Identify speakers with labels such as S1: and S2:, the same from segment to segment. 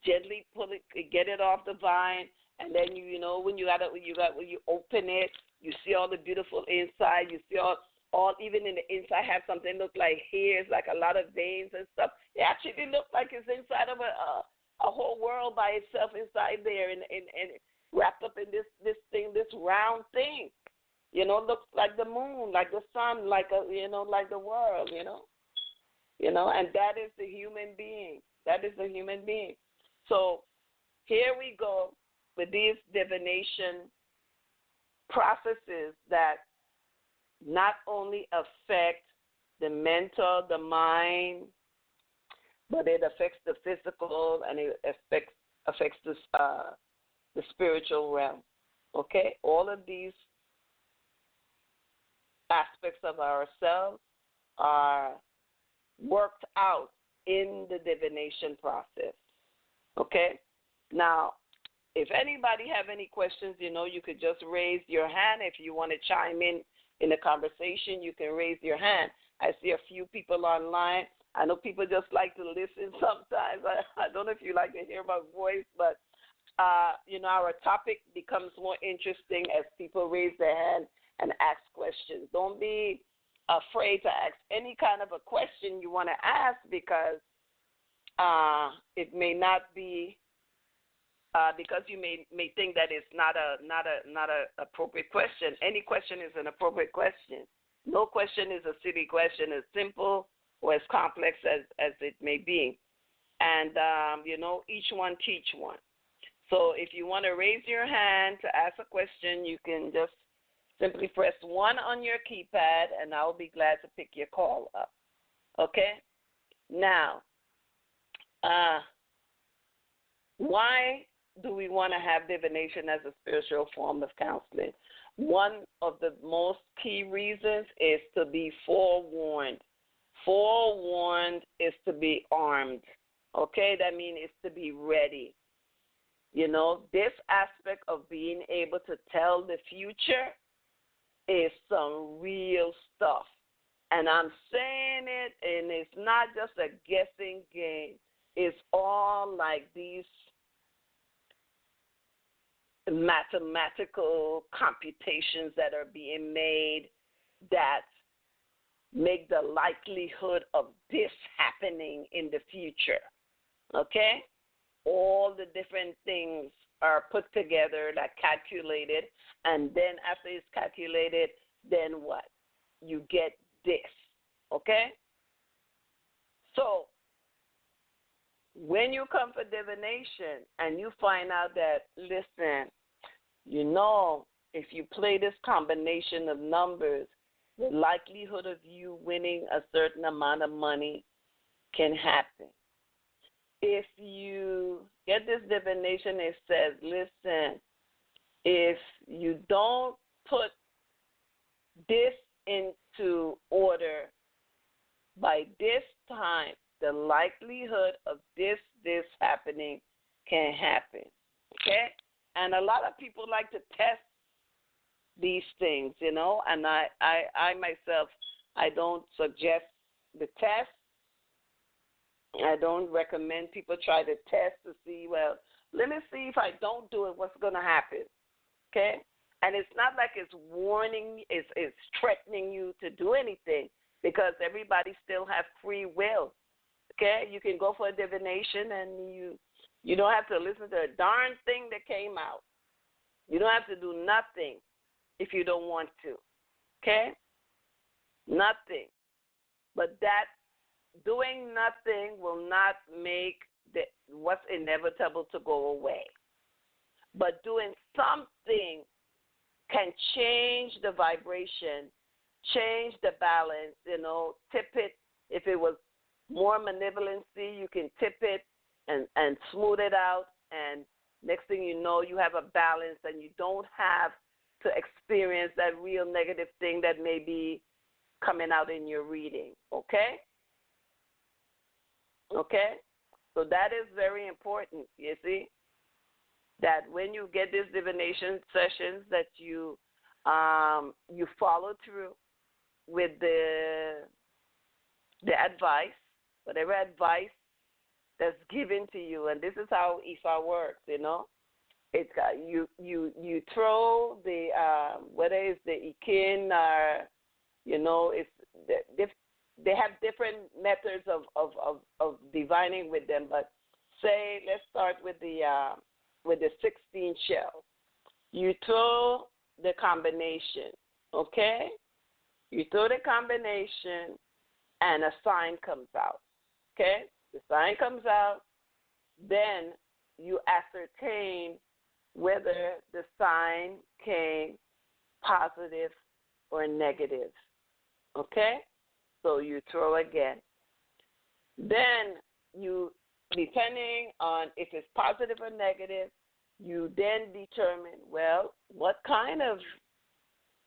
S1: gently pull it, get it off the vine, and then when you open it, you see all the beautiful inside. You see all even in the inside have something look like hairs, like a lot of veins and stuff. It actually looks like it's inside of a whole world by itself inside there, and wrapped up in this thing, this round thing. Looks like the moon, like the sun, like like the world. And that is the human being. That is the human being. So here we go with these divination processes that not only affect the mental, the mind, but it affects the physical, and it affects the spiritual realm. Okay? All of these aspects of ourselves are worked out in the divination process. Okay? Now, if anybody have any questions, you could just raise your hand. If you want to chime in the conversation, you can raise your hand. I see a few people online. I know people just like to listen sometimes. I don't know if you like to hear my voice, but, our topic becomes more interesting as people raise their hand and ask questions. Don't be afraid to ask any kind of a question you want to ask, because it may not be because you may think that it's not a appropriate question. Any question is an appropriate question. No question is a silly question, as simple or as complex as it may be. And each one teach one. So if you want to raise your hand to ask a question, you can just simply press 1 on your keypad, and I'll be glad to pick your call up. Okay? Now, why do we want to have divination as a spiritual form of counseling? One of the most key reasons is to be forewarned. Forewarned is to be armed. Okay? That means it's to be ready. This aspect of being able to tell the future is some real stuff. And I'm saying it, and it's not just a guessing game. It's all like these mathematical computations that are being made that make the likelihood of this happening in the future. Okay? All the different things are put together, like calculated, and then after it's calculated, then what? You get this. Okay? So, when you come for divination and you find out that, listen, if you play this combination of numbers, the likelihood of you winning a certain amount of money can happen. If you get this divination, it says, listen, if you don't put this into order by this time, the likelihood of this happening can happen. Okay? And a lot of people like to test these things, and I myself, I don't suggest the test. I don't recommend people try to test to see, well, let me see if I don't do it, what's going to happen. Okay? And it's not like it's warning, it's threatening you to do anything, because everybody still has free will. Okay? You can go for a divination and you don't have to listen to a darn thing that came out. You don't have to do nothing if you don't want to. Okay? Nothing. But that doing nothing will not make what's inevitable to go away. But doing something can change the vibration, change the balance, tip it. If it was more malevolency, you can tip it and smooth it out, and next thing you know, you have a balance, and you don't have to experience that real negative thing that may be coming out in your reading. Okay? Okay? So that is very important, you see, that when you get these divination sessions, that you follow through with the advice, whatever advice that's given to you, and this is how Ifa works. It's got you throw the whether it's the Ikin or it's they have different methods of divining with them. But say let's start with the 16 shell. You throw the combination, okay? You throw the combination, and a sign comes out, okay? The sign comes out, then you ascertain whether the sign came positive or negative, okay? So you throw again. Then you, depending on if it's positive or negative, you then determine, well, what kind of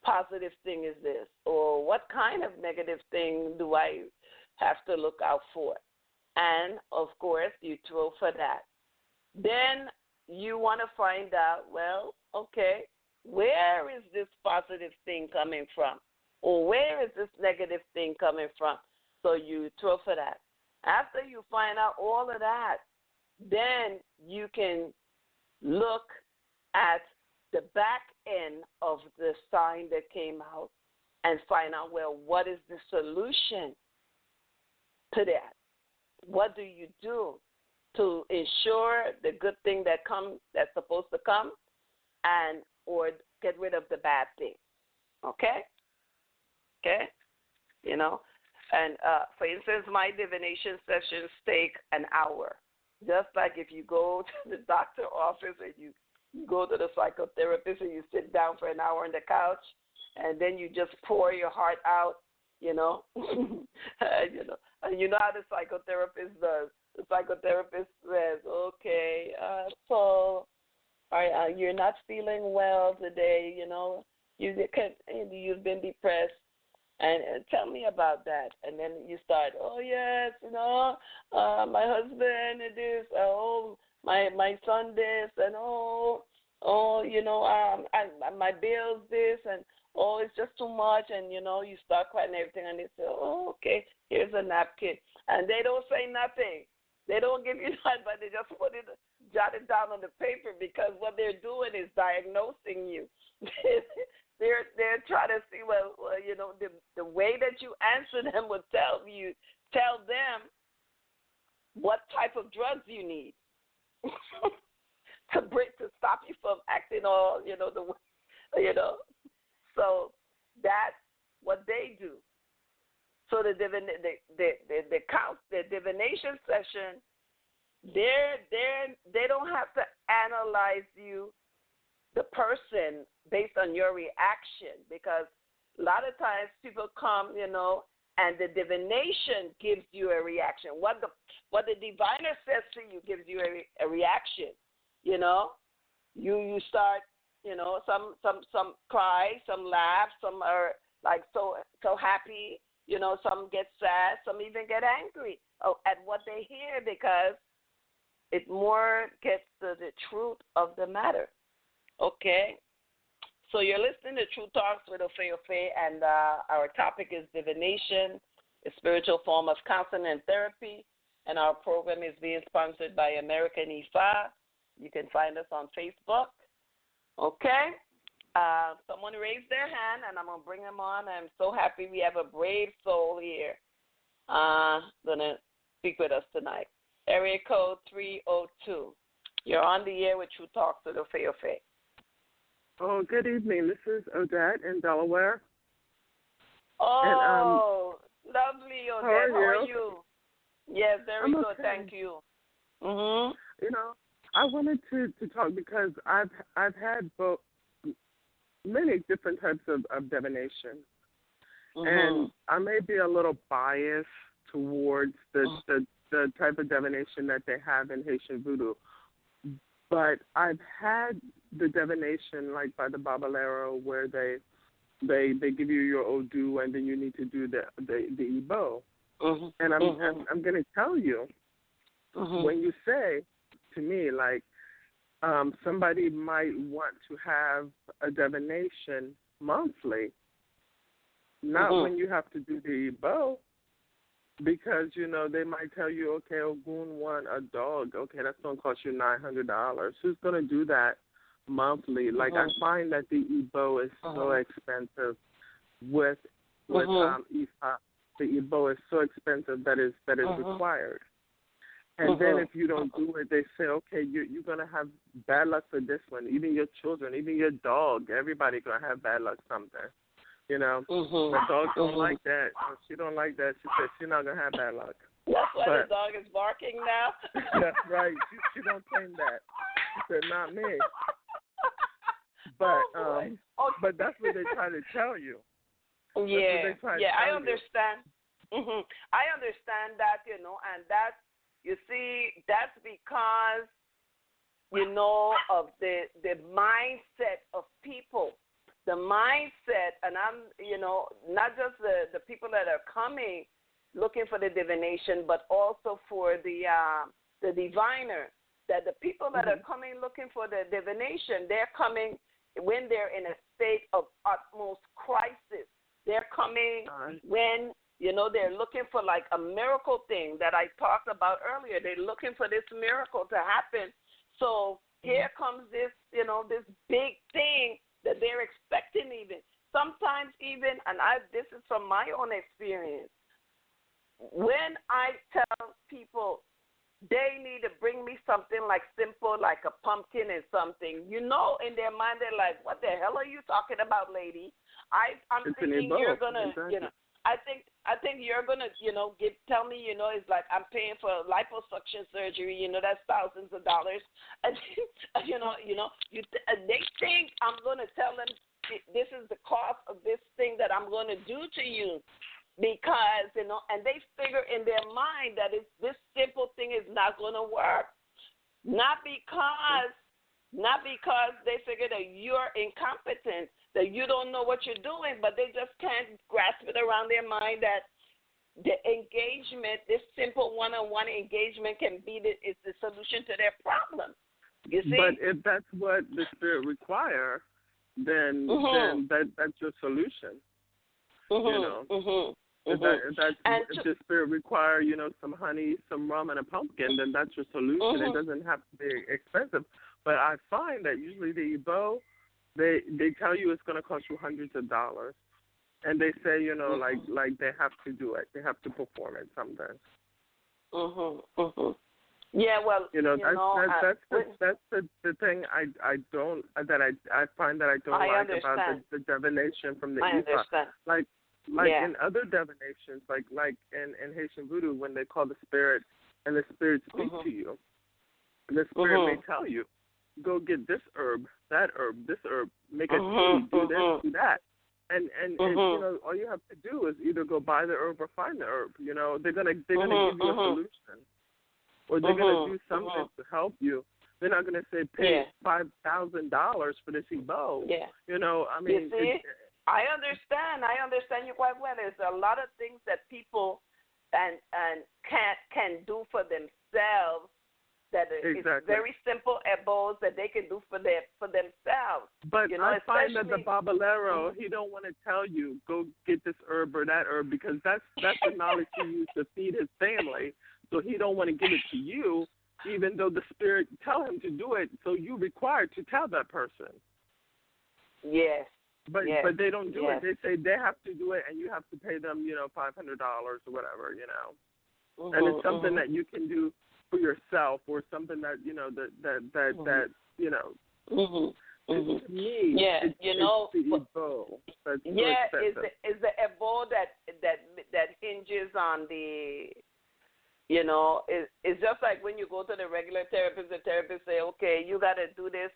S1: positive thing is this? Or what kind of negative thing do I have to look out for? And, of course, you throw for that. Then you want to find out, well, okay, where is this positive thing coming from? Or where is this negative thing coming from? So you throw for that. After you find out all of that, then you can look at the back end of the sign that came out and find out, well, what is the solution to that? What do you do to ensure the good thing that's supposed to come, and or get rid of the bad thing? Okay? And for instance, my divination sessions take an hour. Just like if you go to the doctor office and you go to the psychotherapist and you sit down for an hour on the couch, and then you just pour your heart out, and you know how the psychotherapist does. The psychotherapist says, okay, so you're not feeling well today, you've been depressed. And tell me about that. And then you start, oh, yes, my husband this, my son this, and my bills this, and it's just too much, and, you start crying and everything, and they say, oh, okay, here's a napkin. And they don't say nothing. They don't give you that, but they just jot it down on the paper, because what they're doing is diagnosing you. They're trying to see, the way that you answer them will tell them what type of drugs you need to stop you from acting all, the way, So that's what they do. So the divination session, they don't have to analyze you, the person, based on your reaction, because a lot of times people come, and the divination gives you a reaction. What the diviner says to you gives you a reaction. You start, some cry, some laugh, some are like so happy, some get sad, some even get angry at what they hear, because it more gets to the truth of the matter. Okay, so you're listening to True Talks with Ofe, and our topic is divination, a spiritual form of counseling and therapy, and our program is being sponsored by American Ifa. You can find us on Facebook. Okay, someone raised their hand, and I'm going to bring them on. I'm so happy we have a brave soul here going to speak with us tonight. Area code 302. You're on the air with True Talks with Ofe.
S2: Oh, good evening. This is Odette in Delaware.
S1: Oh, lovely, Odette. How are you? Yes, very good.
S2: Okay.
S1: Thank you.
S2: I wanted to talk because I've had many different types of divination, and I may be a little biased towards the type of divination that they have in Haitian Voodoo. But I've had the divination, like by the Babalero, where they give you your Odu, and then you need to do the Igbo. And I'm going to tell you, when you say to me, like, somebody might want to have a divination monthly, not when you have to do the Igbo. Because, they might tell you, okay, Ogun want a dog. Okay, that's going to cost you $900. Who's going to do that monthly? Like, I find that the Igbo is so expensive with Ifa. The Igbo is so expensive that is required. And then if you don't do it, they say, okay, you're going to have bad luck for this one. Even your children, even your dog, everybody going to have bad luck something. The dog don't like that. She don't like that. She said she's not going to have bad luck.
S1: That's why the dog is barking now?
S2: That's right. She don't claim that. She said, not me. But but that's what they try to tell you.
S1: Yeah, I understand. I understand that, and that's, you see, that's because, of the mindset of people. The mindset, and I'm, not just the people that are coming looking for the divination, but also for the diviner. That the people that are coming looking for the divination, they're coming when they're in a state of utmost crisis. They're coming when, they're looking for like a miracle thing that I talked about earlier. They're looking for this miracle to happen. So here comes this, this big thing that they're expecting even. Sometimes even, and this is from my own experience, when I tell people they need to bring me something like simple, like a pumpkin and something, in their mind they're like, what the hell are you talking about, lady? I'm thinking you're going to, I think you're going to, tell me, it's like I'm paying for liposuction surgery, that's thousands of dollars. And, they think I'm going to tell them this is the cost of this thing that I'm going to do to you because, and they figure in their mind that this simple thing is not going to work. Not because they figure that you're incompetent, that you don't know what you're doing, but they just can't grasp it around their mind that the engagement, this simple one-on-one engagement can be is the solution to their problem. You see?
S2: But if that's what the spirit require, then that's your solution. If the spirit require, some honey, some rum, and a pumpkin, then that's your solution. It doesn't have to be expensive. But I find that usually the Igbo, they tell you it's going to cost you hundreds of dollars. And they say, like they have to do it. They have to perform it sometimes.
S1: Yeah, well,
S2: that's the thing I find that I don't like about the divination from the Ifa. Like in other divinations, like in Haitian voodoo, when they call the spirit and the spirit speaks to you, the spirit may tell you, go get this herb, that herb, this herb, make a tea, do this, do that. And all you have to do is either go buy the herb or find the herb. They're gonna give you a solution, or they're gonna do something to help you. They're not gonna say pay $5,000 for this Igbo. I mean,
S1: you see? I understand you quite well. There's a lot of things that people and can do for themselves. That it's very simple ebos that they can do for themselves.
S2: But I find that the Babalero, he don't want to tell you, go get this herb or that herb, because that's the knowledge he used to feed his family. So he don't want to give it to you, even though the spirit tell him to do it. So you required to tell that person.
S1: Yes.
S2: But they don't do it. They say they have to do it, and you have to pay them, $500 or whatever, And it's something that you can do for yourself, or something that to me, it's the Igbo. That's
S1: is the Igbo that hinges on the, it's just like when you go to the regular therapist. The therapist say, okay, you got to do this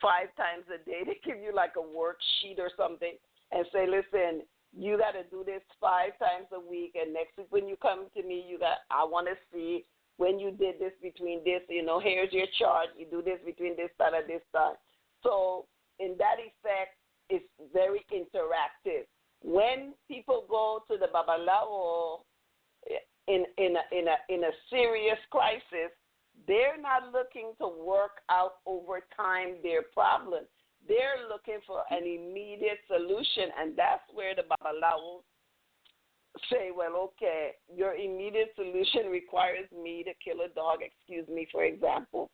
S1: 5 times a day. They give you like a worksheet or something and say, listen, you got to do this 5 times a week, and next week when you come to me, I want to see when you did this between this, here's your chart. You do this between this time and this time. So in that effect, it's very interactive. When people go to the Babalawo in a serious crisis, they're not looking to work out over time their problem. They're looking for an immediate solution, and that's where the Babalawo say, well, okay, your immediate solution requires me to kill a dog, excuse me, for example,